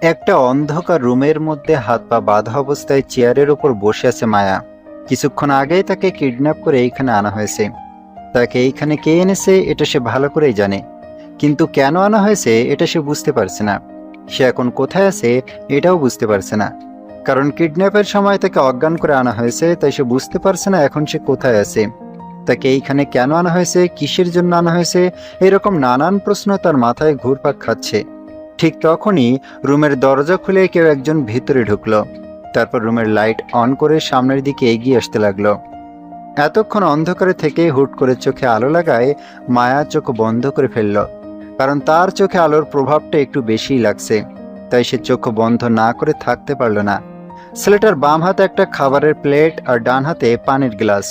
একটা অন্ধকার রুমের মধ্যে হাত পা বাঁধা অবস্থায় চেয়ারের উপর বসে আছে মায়া। কিছুক্ষণ আগেই তাকে কিডন্যাপ করে এইখানে আনা হয়েছে। তাকে এইখানে কে এনেছে এটা সে ভালো করেই জানে, কিন্তু কেন আনা হয়েছে এটা সে বুঝতে পারছে না। সে এখন কোথায় আছে এটাও বুঝতে পারছে না, কারণ কিডন্যাপের সময় তাকে অজ্ঞান করে আনা হয়েছে, তাই সে বুঝতে পারছে না এখন সে কোথায় আছে। তাকে এইখানে কেন আনা হয়েছে, কিসের জন্য আনা হয়েছে, এরকম নানান প্রশ্ন তার মাথায় ঘুরপাক খাচ্ছে। ঠিক তখনই রুমের দরজা খুলে কেউ একজন ভিতরে ঢুকলো। তারপর রুমের লাইট অন করে সামনের দিকে এগিয়ে আসতে লাগলো। এতক্ষণ অন্ধকারে থেকে হুট করে চোখে আলো লাগায় মায়া চোখ বন্ধ করে ফেলল, কারণ তার চোখে আলোর প্রভাবটা একটু বেশিই লাগছে। তাই সে চোখ বন্ধ না করে থাকতে পারল না। ছেলেটার বাম হাতে একটা খাবারের প্লেট আর ডান হাতে পানির গ্লাস।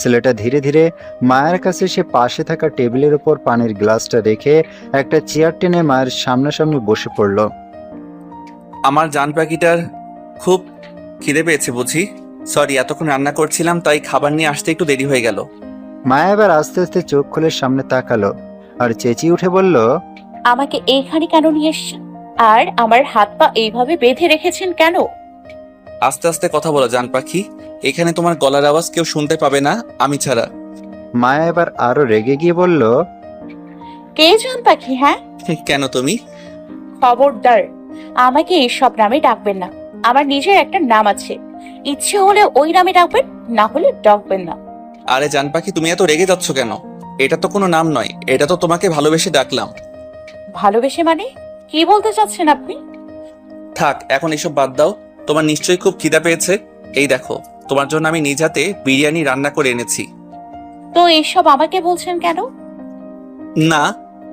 ছেলেটা ধীরে ধীরে মায়ের কাছে সে পাশে থাকা টেবিলের উপর পানির গ্লাসটা রেখে একটা চেয়ার টেনে মায়ের সামনাসামনি বসে পড়ল। আমার জান পাখিটার খুব খিদে পেয়েছে বুঝি। সরি, এতক্ষণ রান্না করছিলাম তাই খাবার নিয়ে আসতে একটু দেরি হয়ে গেল। মায়া এবার আস্তে আস্তে চোখ খুলে সামনে তাকালো আর চেঁচিয়ে উঠে বলল, আমাকে এইখানে কেন নিয়ে এসছেন? আর আমার হাত পা এইভাবে বেঁধে রেখেছেন কেন? আস্তে আস্তে কথা বলো জান পাখি, এখানে তোমার গলার আওয়াজ কেউ শুনতে পাবে না আমি ছাড়া। মায়া এবার আরো রেগে গিয়ে বলল, কে জান পাখি? হ্যাঁ, কেন তুমি? খবরদার আমাকে এইসব নামে ডাকবেন না। আমার নিজের একটা নাম আছে, ইচ্ছে হলে ওই নামে ডাকবেন, না হলে ডাকবেন না। আরে জান পাখি, তুমি এত রেগে যাচ্ছ কেন? এটা তো কোনো নাম নয়, এটা তো তোমাকে ভালোবেসে ডাকলাম। ভালোবেসে মানে কি বলতে চাচ্ছেন আপনি? থাক, এখন এসব বাদ দাও। তোমার নিশ্চয়ই খুব খিদা পেয়েছে। এই দেখো, তোমার জন্য আমি নিজ হাতে বিরিয়ানি রান্না করে এনেছি। তো এইসব আমাকে বলছেন কেন? না,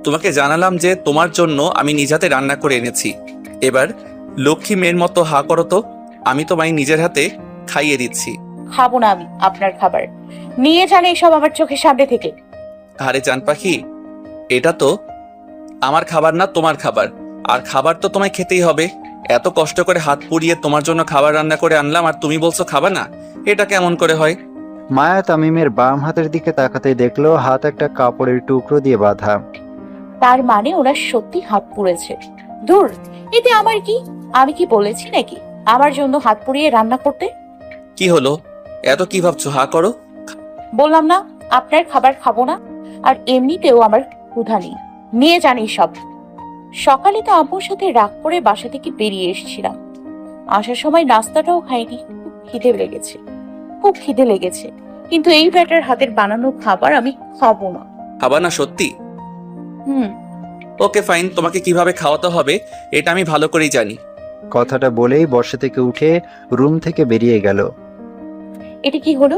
তোমাকে জানালাম যে তোমার জন্য আমি নিজ হাতে রান্না করে এনেছি। এবার লক্ষ্মী মেয়ের মতো হা করো তো, আমি তোমায় নিজের হাতে খাইয়ে দিচ্ছি। খাবো না আমি আপনার খাবার, নিয়ে যান এইসব আমার চোখের সামনে থেকে। আরে জান পাখি, এটা তো আমার খাবার না, তোমার খাবার। আর খাবার তো তোমায় খেতেই হবে। এত কষ্ট করে হাত পুড়িয়ে তোমার জন্য খাবার রান্না করে আনলাম আর তুমি বলছো খাবা না? এটা কেমন করে হয়? মায়া তামিমের বাম হাতের দিকে তাকাতেই দেখলো হাত একটা কাপড়ের টুকরো দিয়ে বাঁধা। তার মানে ওরা সত্যি হাত পুড়েছে। দূর, এতে আমার কি? আমি কি বলেছি নাকি আমার জন্য হাত পুড়িয়ে রান্না করতে? কি হলো, এত কি ভাবছো? হা করো। বললাম না আপনার খাবার খাবো না। আর এমনিতেও আমার ক্ষুধা নেই, নিয়ে জানি সব। সকালে তো আম্মুর সাথে রাগ করে বাসা থেকে বেরিয়ে এসেছিলাম, আসার সময় নাস্তাটাও খাইনি। খুব খিদে লেগেছে, কিন্তু এই ব্যাটার হাতের বানানো খাবার আমি খাবো না। খাবা না সত্যি? হুম। ওকে ফাইন, তোমাকে কিভাবে খাওয়াতে হবে এটা আমি ভালো করেই জানি। কথাটা বলেই বসা থেকে উঠে রুম থেকে বেরিয়ে গেল। এটা কি হলো?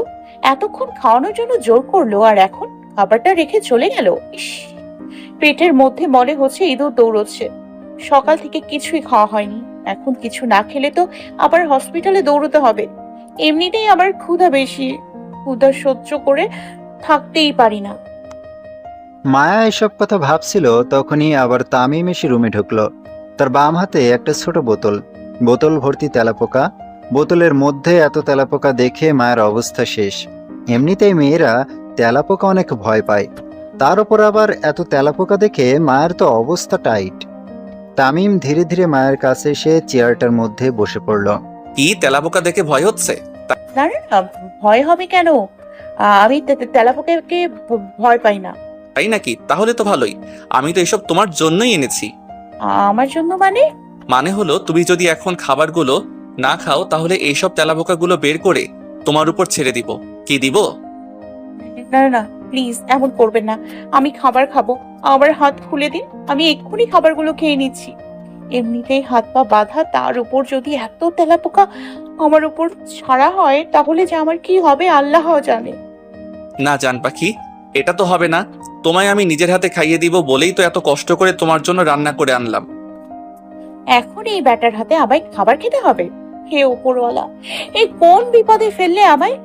এতক্ষণ খাওয়ানোর জন্য জোর করলো আর এখন খাবারটা রেখে চলে গেল। ইস, পেটের মধ্যে মনে হচ্ছে ইঁদুর দৌড়চ্ছে। সকাল থেকে কিছুই খাওয়া হয়নি, এখন কিছু না খেলে তো আবার হসপিটালে দৌড়তে হবে। এমনিতেই আমার ক্ষুধা বেশি, ক্ষুধা সহ্য করে থাকতেই পারি না। মায়া এসব কথা ভাবছিল, তখনই আবার তামিম এসে রুমে ঢুকলো। তার বাম হাতে একটা ছোট বোতল, বোতল ভর্তি তেলাপোকা। বোতলের মধ্যে এত তেলাপোকা দেখে মায়ের অবস্থা শেষ। এমনিতেই মেয়েরা তেলাপোকা অনেক ভয় পায়, তার উপর আবার এত তেলাপোকা দেখে মায়ের তো অবস্থা টাইট। তামিম ধীরে ধীরে মায়ের কাছে এসে চেয়ারটার মধ্যে বসে পড়ল। কি তেলাপোকা দেখে ভয় হচ্ছে? না না না, ভয় হবে কেন? আমি তেলাপোকাকে ভয় পাই না। তাই নাকি? তাহলে তো ভালোই। আমি তো এসব তোমার জন্যই এনেছি। আমার জন্য মানে? মানে হলো, তুমি যদি এখন খাবারগুলো না খাও তাহলে এইসব তেলাপোকাগুলো বের করে তোমার উপর ছেড়ে দিব। কি দিব? না না না, প্লিজ এমন করবেন না। আমি খাবার খাবো, আমার হাত খুলে দিন, আমি এক্ষুনি খাবারগুলো খেয়ে নিচ্ছি। এমনিতেই হাত পা বাঁধা, তার উপর যদি এত তেলাপোকা আমার উপর ছাড়া হয় তাহলে যে আমার কি হবে আল্লাহ জানে। না জান পাখি, এটা তো হবে না। তোমায় আমি নিজের হাতে খাইয়ে দিব বলেই তো এত কষ্ট করে তোমার জন্য রান্না করে আনলাম। এখন এই ব্যাটার হাতে আমায় খাবার খেতে হবে? হে উপরওয়ালা, এই কোন বিপদে ফেললে আমায়?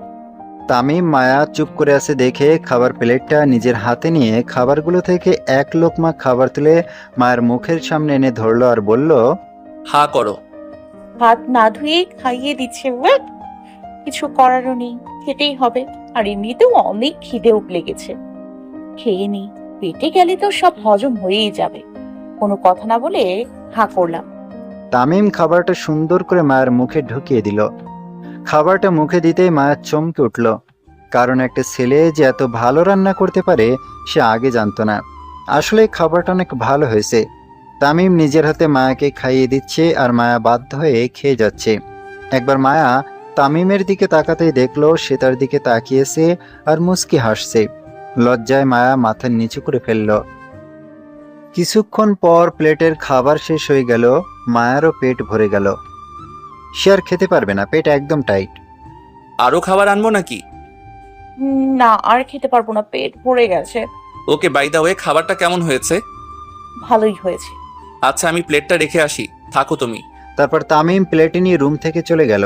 তামিম মায়া চুপ করে আছে দেখে খাবার প্লেটটা নিজের হাতে নিয়ে খাবারগুলো থেকে এক লোকমা খাবার তুলে মায়ের মুখের সামনে এনে ধরলো আর বলল, হা করো। হাত না ধুয়ে খাইয়ে দিচ্ছে। ওয়েট, কিছু করারও নেই, খেতেই হবে। আর এমনিতেও অনেক খিদেও লেগেছে, খেয়ে নি। পেটে গেলে তো সব হজম হয়েই যাবে। কোনো কথা না বলে হা করলাম। তামিম খাবারটা সুন্দর করে মায়ের মুখে ঢুকিয়ে দিল। খাবারটা মুখে দিতেই মায়া চমকে উঠল, কারণ একটা ছেলে যে এত ভালো রান্না করতে পারে সে আগে জানতো না। আসলে খাবারটা অনেক ভালো হয়েছে। তামিম নিজের হাতে মায়াকে খাইয়ে দিচ্ছে আর মায়া বাধ্য হয়ে খেয়ে যাচ্ছে। একবার মায়া তামিমের দিকে তাকাতেই দেখলো সে তার দিকে তাকিয়েছে আর মুচকি হাসছে। লজ্জায় মায়া মাথা নিচু করে ফেলল। কিছুক্ষণ পর প্লেটের খাবার শেষ হয়ে গেল, মায়ারও পেট ভরে গেল। সে আর খেতে পারবে না, পেট একদম টাইট। আরো খাবার আনবো নাকি? না, আর খেতে পারবো না, পেট ভরে গেছে। ওকে, বাই দা ওয়ে, খাবারটা কেমন হয়েছে? ভালোই হয়েছে। আচ্ছা, আমি প্লেটটা রেখে আসি, থাকো তুমি। তারপর তামিম প্লেট নিয়ে রুম থেকে চলে গেল।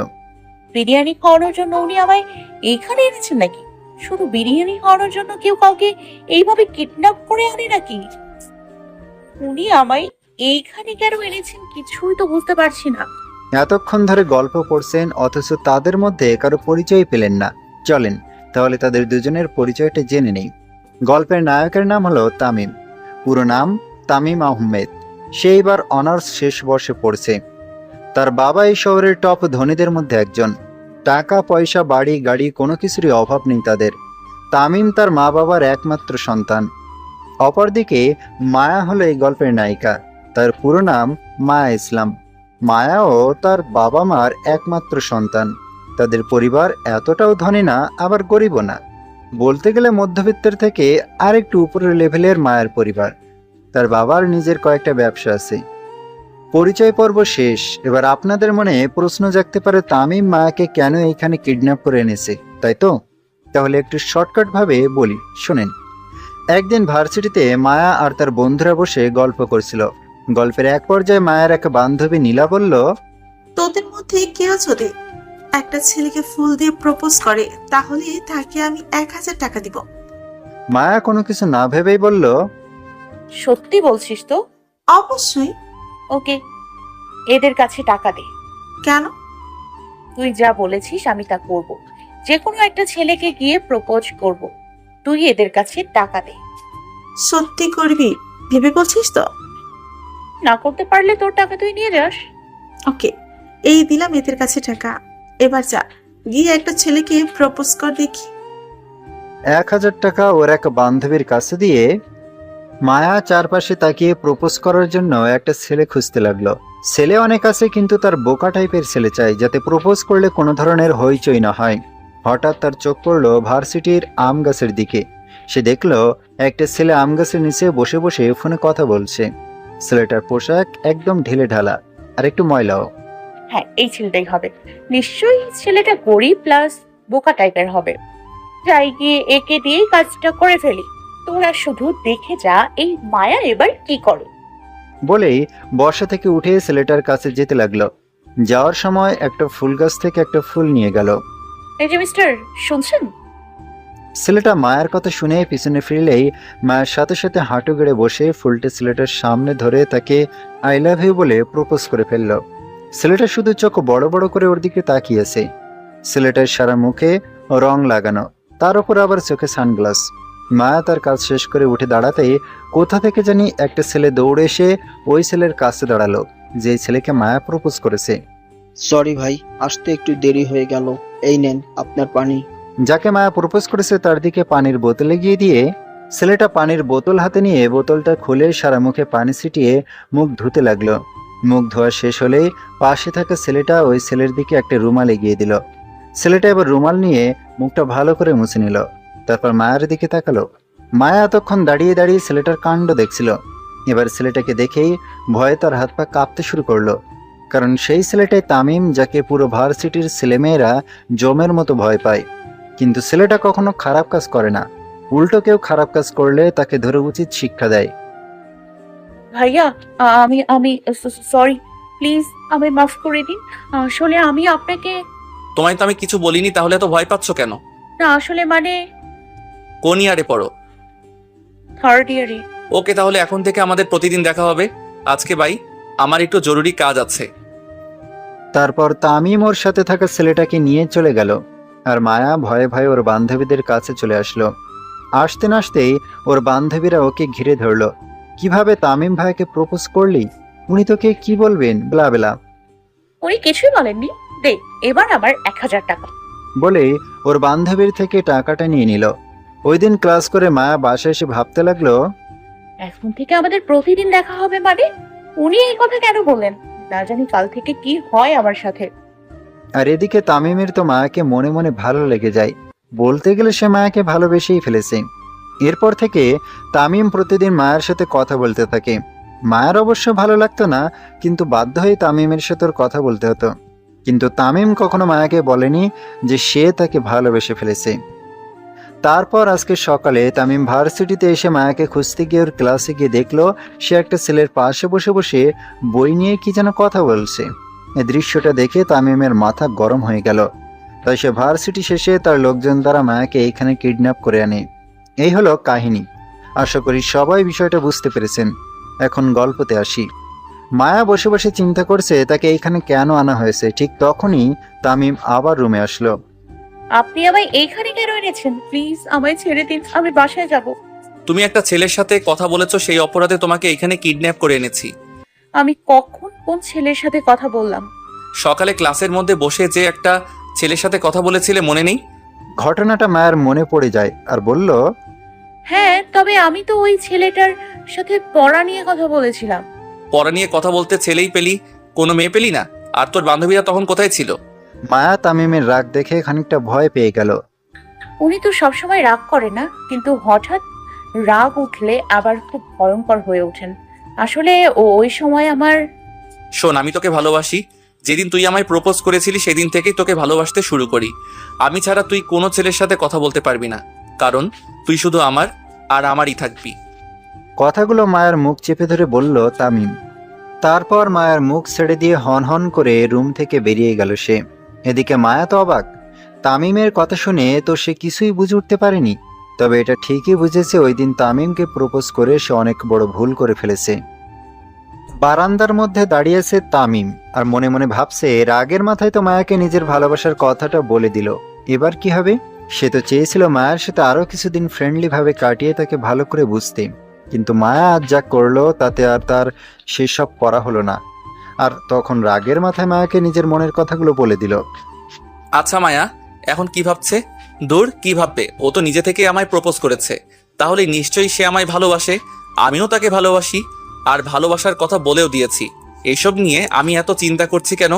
বিরিয়ানি খাওয়ানোর জন্য উনি আমায় এইখানে এনেছেন নাকি? শুধু বিরিয়ানি খাওয়ানোর জন্য কেউ কাউকে এইভাবে কিডন্যাপ করে আনে নাকি? উনি আমায় এইখানে কেন এনেছেন কিছুই তো বুঝতে পারছি না। এতক্ষণ ধরে গল্প করছেন অথচ তাদের মধ্যে কারো পরিচয় পেলেন না। চলেন তাহলে তাদের দুজনের পরিচয়টা জেনে নেই। গল্পের নায়কের নাম হলো তামিম, পুরো নাম তামিম আহমেদ। সে এবার অনার্স শেষ বর্ষে পড়ছে। তার বাবা এই শহরের টপ ধনীদের মধ্যে একজন। টাকা পয়সা বাড়ি গাড়ি কোনো কিছুরই অভাব নেই তাদের। তামিম তার মা বাবার একমাত্র সন্তান। অপরদিকে মায়া হলো এই গল্পের নায়িকা। তার পুরো নাম মায়া ইসলাম। মায়াও তার বাবা মার একমাত্র সন্তান। তাদের পরিবার এতটাও ধনী না, আবার গরিবও না। বলতে গেলে মধ্যবিত্তের থেকে আরেকটু উপরের লেভেলের মায়ের পরিবার। তার বাবার নিজের কয়েকটা ব্যবসা আছে। পরিচয় পর্ব শেষ। এবার আপনাদের মনে প্রশ্ন জাগতে পারে তামিম মায়াকে কেন এইখানে কিডন্যাপ করে এনেছে, তাই তো? তাহলে একটু শর্টকাট ভাবে বলি, শোনেন। একদিন ভার্সিটিতে মায়া আর তার বন্ধুরা বসে গল্প করছিল। গল্পের এক পর্যায়ে মায়ের এক বান্ধবী নীলা বলল, তোদের মধ্যে কেউ যদি একটা ছেলেকে ফুল দিয়ে প্রপোজ করে তাহলে তাকে আমি 1000 টাকা দিব। মায়া কোনো কিছু না ভেবেই বলল, সত্যি বলছিস তো? অবশ্যই। ওকে, এদের কাছে টাকা দে। কেন? তুই যা বলেছিস আমি তা করব। যে কোনো একটা ছেলেকে গিয়ে প্রপোজ করব। তুই এদের কাছে টাকা দে। সত্যি করবি ভেবে বলছিস তো? না করতে পারলে তোর টাকা তুই নিয়ে যাস। ওকে, এই দিলাম এদের কাছে টাকা। এবার যা গিয়ে একটা ছেলেকে প্রপোজ কর দেখি। 1000 টাকা ওর এক বান্ধবীর কাছে দিয়ে মায়া চারপাশে তাকিয়ে প্রপোজ করার জন্য একটা ছেলে খুঁজতে লাগলো। ছেলে অনেক আছে, কিন্তু তার বোকা টাইপের ছেলে চাই, যাতে প্রপোজ করলে কোনো ধরনের হইচই না হয়। হঠাৎ তার চোখ পড়লো ভার্সিটির আম গাছের দিকে। সে দেখলো একটা ছেলে আম গাছের নিচে বসে বসে ফোনে কথা বলছে। ছেলেটার পোশাক একদম ঢিলে ঢালা আর একটু ময়লাও। হ্যাঁ, এই ছেলেটাই হবে। নিশ্চয়ই ছেলেটা গরিব প্লাস বোকা টাইপের হবে। যাই গিয়ে একে দিয়েই কাজটা করে ফেলি। তোরা শুধু দেখে যা এই মায়া এবার কি করে। বলেই বর্ষা থেকে উঠে ছেলেটার কাছে যেতে লাগলো। যাওয়ার সময় একটা ফুল গাছ থেকে একটা ফুল নিয়ে গেল। এই যে মিস্টার, শুনছেন? ছেলেটা মায়ের কথা শুনে পিছনে ফিরলেই মায়ের সাথে সাথে হাঁটু গেড়ে বসে ফুলটা ছেলেটার সামনে ধরে তাকে আই লাভ ইউ বলে প্রপোজ করে ফেলল। ছেলেটা শুধু চোখ বড় বড় করে ওর দিকে তাকিয়েছে। ছেলেটার সারা মুখে রং লাগানো, তার উপর আবার চোখে সানগ্লাস। মায়া তার কাজ শেষ করে উঠে দাঁড়াতেই কোথা থেকে জানি একটা ছেলে দৌড়ে এসে ওই ছেলের কাছে দাঁড়ালো, যে ছেলেকে মায়া প্রপোজ করেছে। সরি ভাই, আসতে একটু দেরি হয়ে গেল। এই নেন আপনার পানি। যাকে মায়া প্রপোজ করেছে তার দিকে পানির বোতল এগিয়ে দিয়ে ছেলেটা পানির বোতল হাতে নিয়ে বোতলটা খুলে সারা মুখে পানি ছিটিয়ে মুখ ধুতে লাগলো। মুখ ধোয়া শেষ হলেই পাশে থাকা ছেলেটা ওই ছেলের দিকে একটা রুমাল এগিয়ে দিল। ছেলেটা এবার রুমাল নিয়ে মুখটা ভালো করে মুছে নিল। তারপর মায়ের দিকে তাকালো। মায়া এতক্ষণ দাঁড়িয়ে দাঁড়িয়ে ছেলেটার কাণ্ড দেখছিল। এবার ছেলেটাকে দেখেই ভয়ে তার হাত পা কাঁপতে শুরু করলো, কারণ সেই ছেলেটাই তামিম, যাকে পুরো ভার্সিটির ছেলেমেয়েরা জমের মতো ভয় পায়। কিন্তু ছেলেটা কখনো খারাপ কাজ করে না, উল্টো কেউ খারাপ কাজ করলে তাকে ধরে উচিত শিক্ষা দেয়। ভাইয়া, আমি আমি সরি, প্লিজ আমায় মাফ করে দিন। আসলে আমি আপনাকে তোমায় তো আমি কিছু বলিনি, তাহলে তো ভয় পাচ্ছ কেন? না, আসলে মানে কোন ইয়ারে পড়ো? থার্ড ইয়ারে। ওকে, তাহলে এখন থেকে আমাদের প্রতিদিন দেখা হবে। আজকে বাই, আমার একটু জরুরি কাজ আছে। তারপর তামিম ওর সাথে থাকা ছেলেটাকে নিয়ে চলে গেল, আর মায়া ভয়ে ভয়ে ওর বান্ধবীদের কাছে চলে আসলো। আসতে না আসতেই ওর বান্ধবীরা ওকে ঘিরে ধরলো। কিভাবে তামিম ভাইকে প্রপোজ করলি? উনি তোকে কি বলবেন বেলা বেলা উনি কিছুই বলেননি। দে এবার আমার 1000 টাকা। বলে ওর বান্ধবীর থেকে টাকাটা নিয়ে নিল। ওই দিন ক্লাস করে মায়া বাসায় এসে ভাবতে লাগলো, এখন থেকে আমাদের প্রতিদিন দেখা হবে মানে? উনি এই কথা কেন বললেন? না জানি কাল থেকে কি হয় আমার সাথে। আর এদিকে তামিমের তো মায়াকে মনে মনে ভালো লেগে যায়। বলতে গেলে সে মায়াকে ভালোবেসেই ফেলেছে। এরপর থেকে তামিম প্রতিদিন মায়ের সাথে কথা বলতে থাকে। মায়ের অবশ্য ভালো লাগতো না, কিন্তু বাধ্য হয়ে তামিমের সাথে ওর কথা বলতে হতো। কিন্তু তামিম কখনো মায়াকে বলেনি যে সে তাকে ভালোবেসে ফেলেছে। তারপর আজকে সকালে তামিম ভার্সিটিতে এসে মায়াকে খুঁজতে গিয়ে ওর ক্লাসে গিয়ে দেখলো সে একটা ছেলের পাশে বসে বসে বই নিয়ে কি যেন কথা বলছে। এই দৃশ্যটা দেখে তামিমের মাথা গরম হয়ে গেল। তাই সে ভার্সিটি শেষে তার লোকজন দ্বারা মায়াকে এইখানে কিডন্যাপ করে আনে। এই হলো কাহিনী। আশা করি সবাই বিষয়টা বুঝতে পেরেছেন। এখন গল্পতে আসি। মায়া বসে বসে চিন্তা করছে তাকে এইখানে কেন আনা হয়েছে। ঠিক তখনই তামিম আবার রুমে আসলো। আপনি আমায় এইখানে কেন এনেছেন? প্লিজ আমায় ছেড়ে দিন, আমি বাসায় যাব। তুমি একটা ছেলের সাথে কথা বলেছো, সেই অপরাধে তোমাকে এখানে কিডন্যাপ করে এনেছি। আমি কখন কোন ছেলের সাথে কথা বললাম? সকালে ক্লাসের মধ্যে বসে যে একটা ছেলের সাথে কথা বলেছিলে মনে নেই? ঘটনাটা মায়ের মনে পড়ে যায় আর বলল, হ্যাঁ, তবে আমি তো ওই ছেলেটার সাথে পড়া নিয়ে কথা বলেছিলাম। পড়া নিয়ে কথা বলতে ছেলেই পেলি, কোনো মেয়ে পেলি না? আর তোর বান্ধবীরা তখন কোথায় ছিল? মায়া তামিমের রাগ দেখে খানিকটা ভয় পেয়ে গেল। উনি তো সবসময় রাগ করে না, কিন্তু হঠাৎ রাগ উঠলে আবার খুব ভয়ঙ্কর হয়ে ওঠেন। আসলে ওই সময় আমার শোন, আমি তোকে ভালোবাসি। যেদিন তুই আমায় প্রপোজ করেছিলি সেদিন থেকেই তোকে ভালোবাসতে শুরু করি। আমি ছাড়া তুই কোনো ছেলের সাথে কথা বলতে পারবি না, কারণ তুই শুধু আমার আর আমারই থাকবি। কথাগুলো মায়ের মুখ চেপে ধরে বলল তামিম। তারপর মায়ের মুখ ছেড়ে দিয়ে হন হন করে রুম থেকে বেরিয়ে গেল সে। এদিকে মায়া তো অবাক। তামিমের কথা শুনে তো সে কিছুই বুঝে উঠতে পারেনি। তবে এটা ঠিকই বুঝেছে ওই দিন তামিমকে প্রপোজ করে সে অনেক বড় ভুল করে ফেলেছে। বারান্দার মধ্যে দাঁড়িয়েছে তামিম আর মনে মনে ভাবছে রাগের মাথায় তো মায়াকে নিজের ভালোবাসার কথাটা বলে দিল। এবার কি হবে? সে তো চেয়েছিল মায়ের সাথে আরো কিছুদিন ফ্রেন্ডলি ভাবে কাটিয়ে তাকে ভালো করে বুঝতে। কিন্তু মায়া আজ যা করলো তাতে আর তার সেসব করা হলো না। আর তখন রাগের মাথায় মায়াকে নিজের মনের কথাগুলো বলে দিল। আচ্ছা মায়া, এখন কি ভাবছে? দূর, কি ভাববে? ও তো নিজে থেকে আমায় প্রপোজ করেছে, তাহলে নিশ্চয়ই সে আমায় ভালোবাসে। আমিও তাকে ভালোবাসি, আর ভালোবাসার কথা বলেও দিয়েছি। এইসব নিয়ে আমি এত চিন্তা করছি কেন?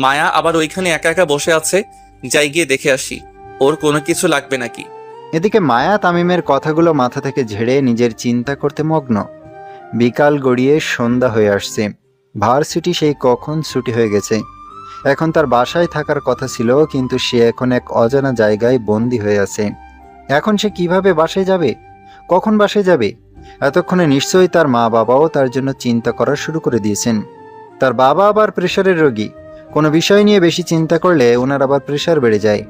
মায়া আবার ওইখানে একা একা বসে আছে, যাই গিয়ে দেখে আসি ওর কোনো কিছু লাগবে নাকি। এদিকে মায়া তামিমের কথাগুলো মাথা থেকে ঝেড়ে নিজের চিন্তা করতে মগ্ন। বিকাল গড়িয়ে সন্ধ্যা হয়ে আসছে। ভার্সিটি সেই কখন ছুটি হয়ে গেছে। এখন তার বাসায় থাকার কথা ছিল, কিন্তু সে এখন এক অজানা জায়গায় বন্দী হয়ে আছে। এখন সে কিভাবে বাসায় যাবে? কখন বাসায় যাবে? এতক্ষণে নিশ্চয়ই তার মা বাবাও তার জন্য চিন্তা করা শুরু করে দিয়েছেন। তার বাবা আবার প্রেশারের রোগী। কোনো বিষয় নিয়ে বেশি চিন্তা করলে ওনার আবার প্রেশার বেড়ে যায়।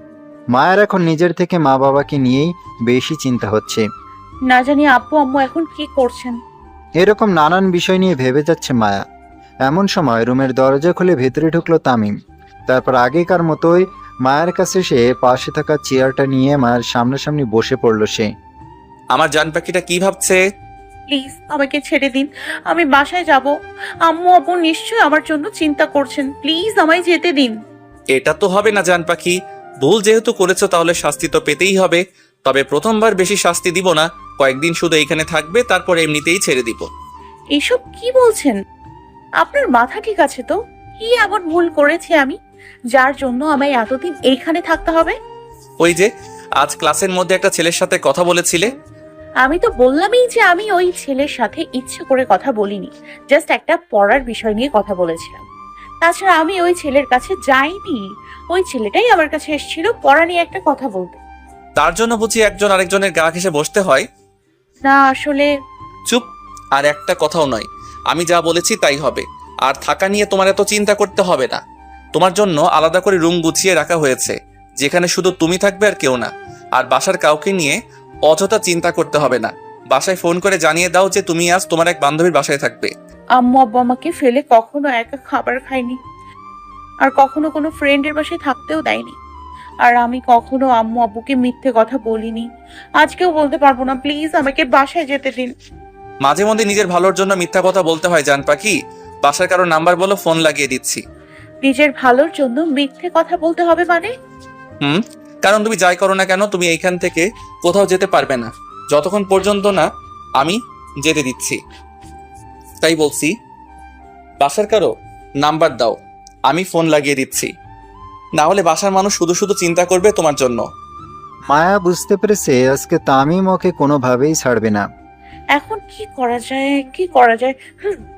মায়ের এখন নিজের থেকে মা বাবাকে নিয়েই বেশি চিন্তা হচ্ছে। না জানি আব্বু আম্মু এখন কি করছেন। এরকম নানান বিষয় নিয়ে ভেবে যাচ্ছে মায়া। এমন সময় রুমের দরজা খুলে ভেতরে ঢুকলো তামিম। তারপর আগেকার মতোই মায়ের কাছে সে পাশে থাকা চেয়ারটা নিয়ে মায়ের সামনাসামনি বসে পড়ল সে। আমার জান পাখিটা কি ভাবছে? প্লিজ আমাকে ছেড়ে দিন, আমি বাসায় যাব। আম্মু আব্বু নিশ্চয়ই আমার জন্য চিন্তা করছেন। প্লিজ আমায় যেতে দিন। এটা তো হবে না জান পাখি। ভুল যেহেতু করেছো তাহলে শাস্তি তো পেতেই হবে। তবে প্রথমবার বেশি শাস্তি দিব না, কয়েকদিন শুধু এইখানে থাকবে, তারপর এমনিতেই ছেড়ে দিব। এসব কি বলছেন? আপনার মাথা ঠিক আছে তো? কি এমন ভুল করেছি আমি, যার জন্য আমায় এতদিন এইখানে থাকতে হবে? ওই যে আজ ক্লাসের মধ্যে একটা ছেলের সাথে কথা বলেছিলে। আমি তো বললামই যে আমি ওই ছেলের সাথে ইচ্ছে করে কথা বলিনি, জাস্ট একটা পড়ার বিষয় নিয়ে কথা বলেছিলাম। তাছাড়া আমি ওই ছেলের কাছে যাইনি, ওই ছেলেটাই আমার কাছে এসেছিল পড়া নিয়ে একটা কথা বলতে। তার জন্য বুঝি একজন আরেকজনের গা ঘেঁষে বসতে হয়? না আসলে চুপ। আর একটা কথাও নয়, আমি যা বলেছি তাই হবে। আর থাকা নিয়ে তোমার এত চিন্তা করতে হবে না। তোমার জন্য আলাদা করে রুম গুছিয়ে রাখা হয়েছে, যেখানে শুধু তুমি থাকবে আর কেউ না। আর বাসার কাউকে নিয়ে অযথা চিন্তা করতে হবে না। বাসায় ফোন করে জানিয়ে দাও যে তুমি আজ তোমার এক বান্ধবীর বাসায় থাকবে। আম্মু আব্বু আমাকে ফেলে কখনো একা খাবার খায়নি, আর কখনো কোনো ফ্রেন্ডের বাসায় থাকতেও দেয়নি। আর আমি কখনো আম্মু আব্বুকে মিথ্যে কথা বলিনি, আজকেও বলতে পারবো না। প্লিজ আমাকে বাসায় যেতে দিন। মাঝে মধ্যে নিজের ভালোর জন্য মিথ্যা কথা বলতে হয় জান পাখি। বাসার কারো নাম্বার বলো, ফোন লাগিয়ে দিচ্ছি। নিজের ভালোর জন্য মিথ্যে কথা বলতে হবে মানে? হুম, কারণ তুমি যাই করো না কেন, তুমি এইখান থেকে কোথাও যেতে পারবে না যতক্ষণ পর্যন্ত না আমি যেতে দিচ্ছি। তাই বলছি, বাসার কারো নাম্বার দাও, আমি ফোন লাগিয়ে দিচ্ছি। না হলে বাসার মানুষ শুধু শুধু চিন্তা করবে তোমার জন্য। মায়া বুঝতে পেরেছে আজকে তামিম ওকে কোনোভাবেই ছাড়বে না। এখন কি করা যায়, কি করা যায়?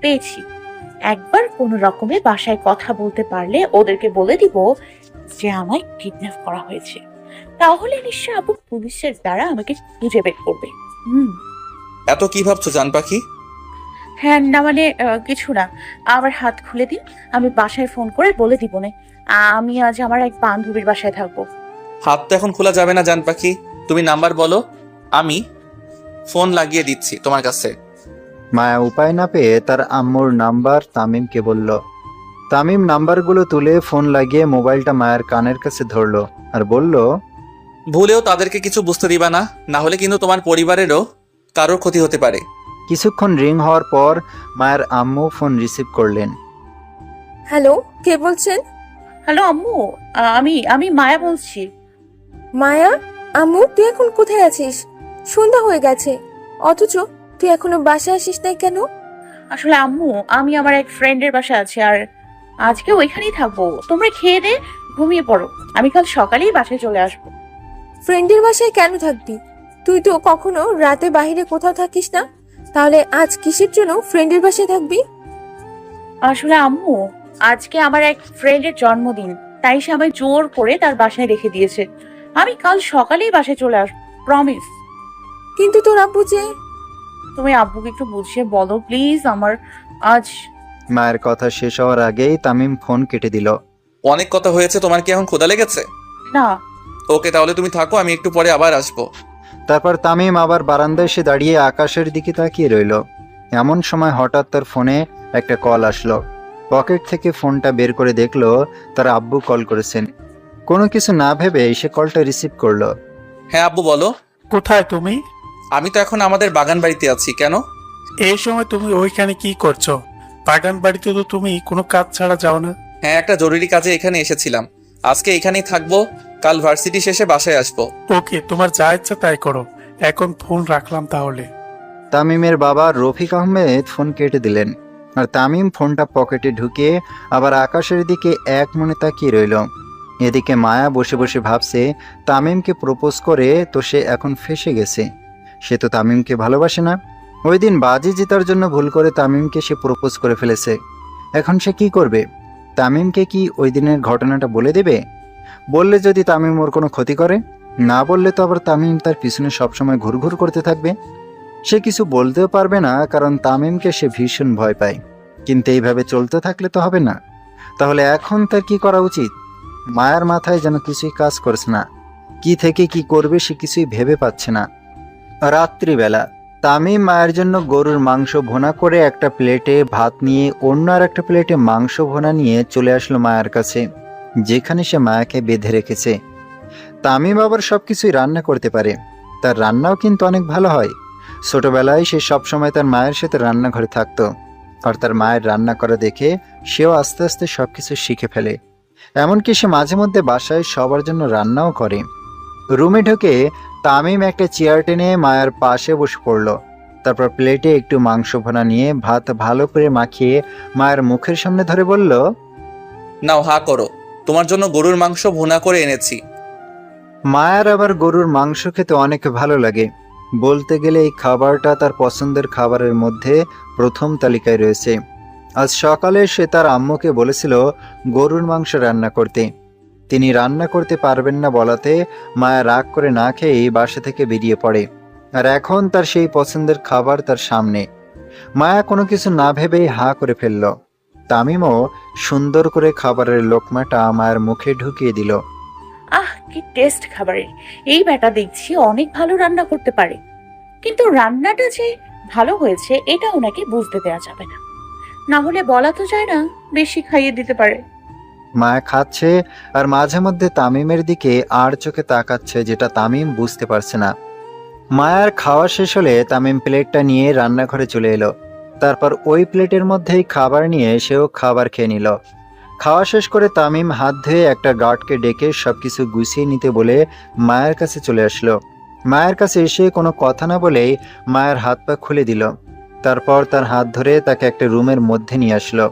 পেয়েছি। একবার কোনো রকমে বাসায় কথা বলতে পারলে ওদেরকে বলে দিব যে আমায় কিডন্যাপ করা হয়েছে। তাহলে নিশ্চয় আবু পুলিশের দ্বারা আমাকে খুঁজে বের করবে। এত কি ভাবছো জান পাখি? হ্যাঁ, না মানে কিছু না। আমার হাত খুলে দিন, আমি বাসায় ফোন করে বলে দিব না আমি আজ আমার এক বান্ধবীর বাসায় থাকবো। হাত তো এখন খোলা যাবে না জান পাখি, তুমি নাম্বার বলো, আমি ফোন লাগিয়ে দিচ্ছি তোমার কাছে। মায়া উপায় না পেয়ে তার আম্মুর নাম্বার তামিমকে বলল। তামিম নাম্বারগুলো তুলে ফোন লাগিয়ে মোবাইলটা মায়ের কানের কাছে ধরলো আর বলল, ভুলেও তাদেরকে কিছু বুঝতে দিবা না, না হলে কিন্তু তোমার পরিবারেরও কারোর ক্ষতি হতে পারে। কিছুক্ষণ রিং হওয়ার পর মায়ের আম্মু ফোন রিসিভ করলেন। হ্যালো, কে বলছেন? হ্যালো আম্মু, আমি আমি মায়া বলছি। মায়া? আম্মু, তুই এখন কোথায় আছিস? সন্ধ্যা হয়ে গেছে, অথচ তুই এখনো বাসায় আসিস নাই কেন? আসলে আম্মু, আমি আমার এক ফ্রেন্ডের বাসায় আছি আর আজকে ওইখানেই থাকবো। তোমরা খেয়ে দে ঘুমিয়ে পড়ো, আমি কাল সকালেই বাসায় চলে আসবো। ফ্রেন্ডের বাসায় কেন থাকবি? তুই তো কখনো রাতে বাইরে কোথাও থাকিস না, তাহলে আজ কিসের জন্য ফ্রেন্ডের বাসায় থাকবি? আসলে আম্মু, আজকে আমার এক ফ্রেন্ডের জন্মদিন, তাই সে আমায় জোর করে তার বাসায় রেখে দিয়েছে। আমি কাল সকালেই বাসায় চলে আসবো, প্রমিস। কিন্তু তোর আব্বু যে... তুমি আব্বুকে একটু বুঝিয়ে বলো প্লিজ, আমার আজ... মায়ের কথা শেষ হওয়ার আগেই তামিম ফোন কেটে দিল। অনেক কথা হয়েছে, তোমার কি এখন ক্ষুধা লেগেছে? না। ওকে, তাহলে তুমি থাকো, আমি একটু পরে আবার আসবো। তারপর তামিম আবার বারান্দায় এসে দাঁড়িয়ে আকাশের দিকে তাকিয়ে রইল। এমন সময় হঠাৎ তার ফোনে একটা কল আসলো। পকেট থেকে ফোনটা বের করে দেখলো তার আব্বু কল করেছেন। কোনো কিছু না ভেবে সে কলটা রিসিভ করলো। হ্যাঁ আব্বু বলো। কোথায় তুমি? আমি তো এখন আমাদের বাগান বাড়িতে আছি। কেন? এই সময় তুমি ওইখানে কি করছো? বাগান বাড়িতে তো তুমি কোনো কাজ ছাড়া যাও না। হ্যাঁ, একটা জরুরি কাজে এখানে এসেছিলাম। আজকে এখানেই থাকবো, কাল ভার্সিটি শেষে বাসায় আসবো। ওকে, তোমার যা ইচ্ছা তাই করো, এখন ফোন রাখলাম তাহলে। তামিমের বাবা রফিক আহমেদ ফোন কেটে দিলেন আর তামিম ফোনটা পকেটে ঢুকিয়ে আবার আকাশের দিকে এক মনে তাকিয়ে রইল। এদিকে মায়া বসে বসে ভাবছে তামিমকে প্রপোজ করে তো সে এখন ফেঁসে গেছে। সে তো তামিমকে ভালোবাসে না। ওই দিন বাজি জেতার জন্য ভুল করে তামিমকে সে প্রপোজ করে ফেলেছে। এখন সে কি করবে? তামিমকে কি ওই দিনের ঘটনাটা বলে দেবে? বললে যদি তামিম ওর কোনো ক্ষতি করে, না বললে তো আবার তামিম তার পিছনে সবসময় ঘুরঘুর করতে থাকবে। সে কিছু বলতেও পারবে না, কারণ তামিমকে সে ভীষণ ভয় পায়। কিন্তু এইভাবে চলতে থাকলে তো হবে না। তাহলে এখন তার কি করা উচিত? মায়ার মাথায় যেন কিছুই কাজ করছে না। কি থেকে কি করবে সে কিছুই ভেবে পাচ্ছে না। রাত্রিবেলা তামিম মায়ের জন্য গরুর মাংস ভুনা করে একটা প্লেটে ভাত নিয়ে অন্য আর একটা প্লেটে মাংস ভুনা নিয়ে চলে আসলো মায়ের কাছে, যেখানে সে মায়াকে বেঁধে রেখেছে। তামিম আবার সবকিছুই রান্না করতে পারে, তার রান্নাও কিন্তু অনেক ভালো হয়। ছোটবেলায় সে সবসময় তার মায়ের সাথে রান্নাঘরে থাকতো, আর তার মায়ের রান্না করা দেখে সেও আস্তে আস্তে সবকিছু শিখে ফেলে। এমনকি সে মাঝে মধ্যে বাসায় সবার জন্য রান্নাও করে। রুমে ঢুকে তামিম একটা চেয়ার টেনে মায়ের পাশে বসে পড়ল। তারপর প্লেটে একটু মাংস ভুনা নিয়ে ভাত ভালো করে মাখিয়ে মায়ের মুখের সামনে ধরে বলল, নাও হা করো, তোমার জন্য গরুর মাংস ভুনা করে এনেছি। মায়ের আবার গরুর মাংস খেতে অনেক ভালো লাগে। বলতে গেলে এই খাবারটা তার পছন্দের খাবারের মধ্যে প্রথম তালিকায় রয়েছে। আজ সকালে সে তার আম্মুকে বলেছিল গরুর মাংস রান্না করতে। তিনি রান্না করতে পারবেন না বলাতে মায়া রাগ করে না খেয়েই বাসা থেকে বেরিয়ে পড়ে। আর এখন তার সেই পছন্দের খাবার তার সামনে। মায়া কোনো কিছু না ভেবেই হা করে ফেলল। তামিমও সুন্দর করে খাবারের লোকমাটা মায়ের মুখে ঢুকিয়ে দিল। আহ, কি টেস্ট খাবারের! এই বেটা দেখছি অনেক ভালো রান্না করতে পারে, কিন্তু রান্নাটা যে ভালো হয়েছে এটা ওনাকে বুঝতে দেওয়া যাবে না। না হলে বলা তো যায় না, বেশি খাইয়ে দিতে পারে। মায়া খাচ্ছে আর মাঝে মধ্যে তামিমের দিকে আর চোখে তাকাচ্ছে, যেটা তামিম বুঝতে পারছে না। মায়ার খাওয়া শেষ হলে তামিম প্লেটটা নিয়ে রান্নাঘরে চলে এলো। তারপর ওই প্লেটের মধ্যেই খাবার নিয়ে সেও খাবার খেয়ে নিল। খাওয়া শেষ করে তামিম হাত ধুয়ে একটা গার্ডকে ডেকে সবকিছু গুছিয়ে নিতে বলে মায়ের কাছে চলে আসলো। মায়ের কাছে এসে কোনো কথা না বলেই মায়ের হাত পা খুলে দিল। তারপর তার হাত ধরে তাকে একটা রুমের মধ্যে নিয়ে আসলো।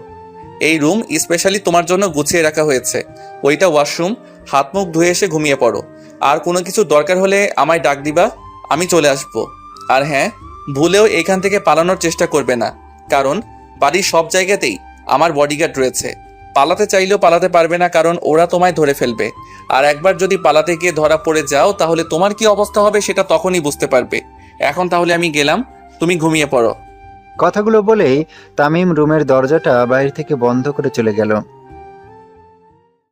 এই রুম স্পেশালি তোমার জন্য গুছিয়ে রাখা হয়েছে। ওইটা ওয়াশরুম, হাত মুখ ধুয়ে এসে ঘুমিয়ে পড়ো। আর কোনো কিছু দরকার হলে আমায় ডাক দিবা, আমি চলে আসবো। আর হ্যাঁ, ভুলেও এখান থেকে পালানোর চেষ্টা করবে না, কারণ বাড়ির সব জায়গাতেই আমার বডিগার্ড রয়েছে। পালাতে চাইলেও পালাতে পারবে না, কারণ ওরা তোমায় ধরে ফেলবে। আর একবার যদি পালাতে গিয়ে ধরা পড়ে যাও তাহলে তোমার কি অবস্থা হবে সেটা তখনই বুঝতে পারবে। এখন তাহলে আমি গেলাম, তুমি ঘুমিয়ে পড়ো। কথাগুলো বলেই তামিম রুমের দরজাটা বাইরে থেকে বন্ধ করে চলে গেল।